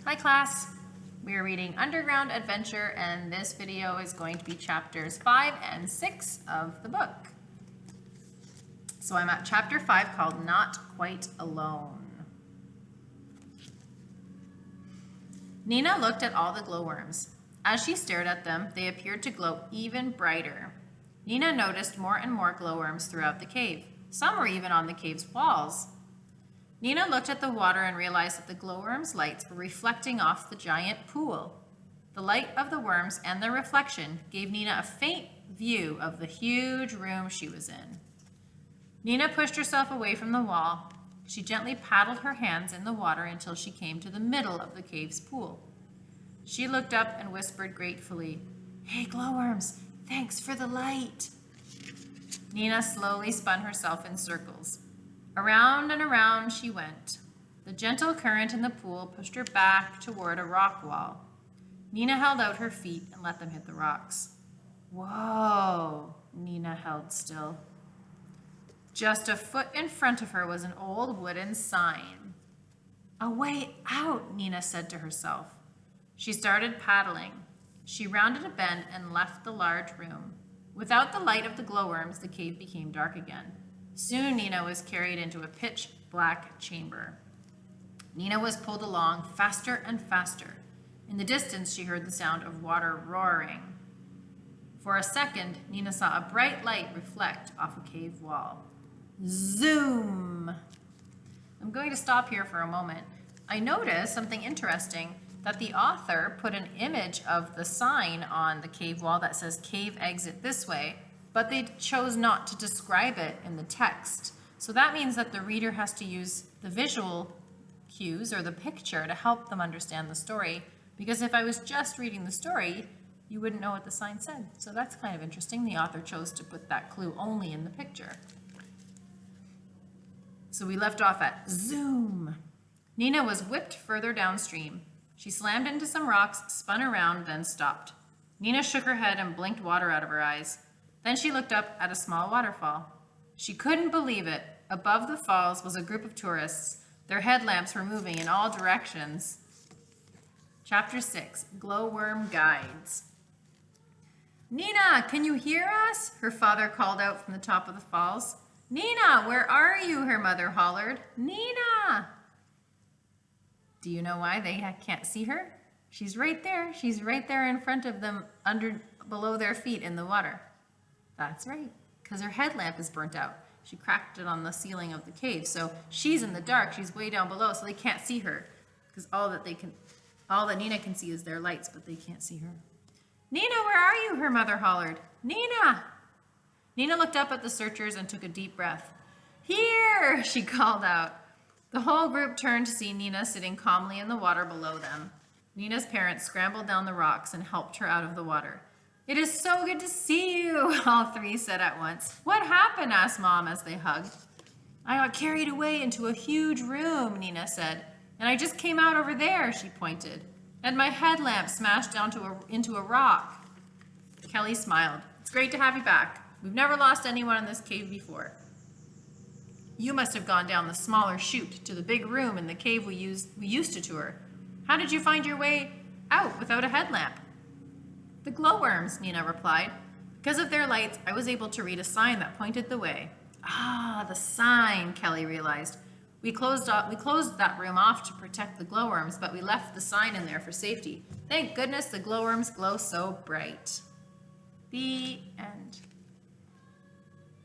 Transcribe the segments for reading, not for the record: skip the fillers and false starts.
Hi class, we are reading Underground Adventure and this video is going to be chapters 5 and 6 of the book. So I'm at chapter 5 called Not Quite Alone. Nina looked at all the glowworms. As she stared at them, they appeared to glow even brighter. Nina noticed more and more glowworms throughout the cave. Some were even on the cave's walls. Nina looked at the water and realized that the glowworms' lights were reflecting off the giant pool. The light of the worms and their reflection gave Nina a faint view of the huge room she was in. Nina pushed herself away from the wall. She gently paddled her hands in the water until she came to the middle of the cave's pool. She looked up and whispered gratefully, "Hey, glowworms, thanks for the light." Nina slowly spun herself in circles. Around and around she went. The gentle current in the pool pushed her back toward a rock wall. Nina held out her feet and let them hit the rocks. Whoa! Nina held still. Just a foot in front of her was an old wooden sign. "A way out," Nina said to herself. She started paddling. She rounded a bend and left the large room. Without the light of the glowworms, the cave became dark again. Soon Nina was carried into a pitch-black chamber. Nina was pulled along faster and faster. In the distance, she heard the sound of water roaring. For a second, Nina saw a bright light reflect off a cave wall. Zoom! I'm going to stop here for a moment. I noticed something interesting, that the author put an image of the sign on the cave wall that says "Cave Exit This Way," but they chose not to describe it in the text. So that means that the reader has to use the visual cues or the picture to help them understand the story, because if I was just reading the story, you wouldn't know what the sign said. So that's kind of interesting. The author chose to put that clue only in the picture. So we left off at zoom. Nina was whipped further downstream. She slammed into some rocks, spun around, then stopped. Nina shook her head and blinked water out of her eyes. Then she looked up at a small waterfall. She couldn't believe it. Above the falls was a group of tourists. Their headlamps were moving in all directions. Chapter 6, Glowworm Guides. "Nina, can you hear us?" her father called out from the top of the falls. "Nina, where are you?" her mother hollered. "Nina!" Do you know why they can't see her? She's right there. She's right there in front of them, below their feet in the water. That's right, because her headlamp is burnt out. She cracked it on the ceiling of the cave, so she's in the dark. She's way down below, so they can't see her, because all that Nina can see is their lights, but they can't see her. "Nina, where are you?" her mother hollered. "Nina!" Nina looked up at the searchers and took a deep breath. "Here!" she called out. The whole group turned to see Nina sitting calmly in the water below them. Nina's parents scrambled down the rocks and helped her out of the water. "It is so good to see you," all three said at once. "What happened?" asked Mom as they hugged. "I got carried away into a huge room," Nina said, "and I just came out over there," she pointed, "and my headlamp smashed down into a rock." Kelly smiled. "It's great to have you back. We've never lost anyone in this cave before. You must have gone down the smaller chute to the big room in the cave we used to tour. How did you find your way out without a headlamp?" "The glowworms," Nina replied. "Because of their lights, I was able to read a sign that pointed the way." "Ah, the sign," Kelly realized. We closed that room off to protect the glowworms, but we left the sign in there for safety. Thank goodness the glowworms glow so bright." The end.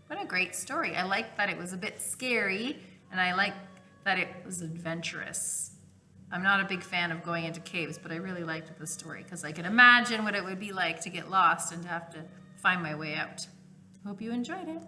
What a great story. I like that it was a bit scary, and I like that it was adventurous. I'm not a big fan of going into caves, but I really liked the story because I could imagine what it would be like to get lost and to have to find my way out. Hope you enjoyed it.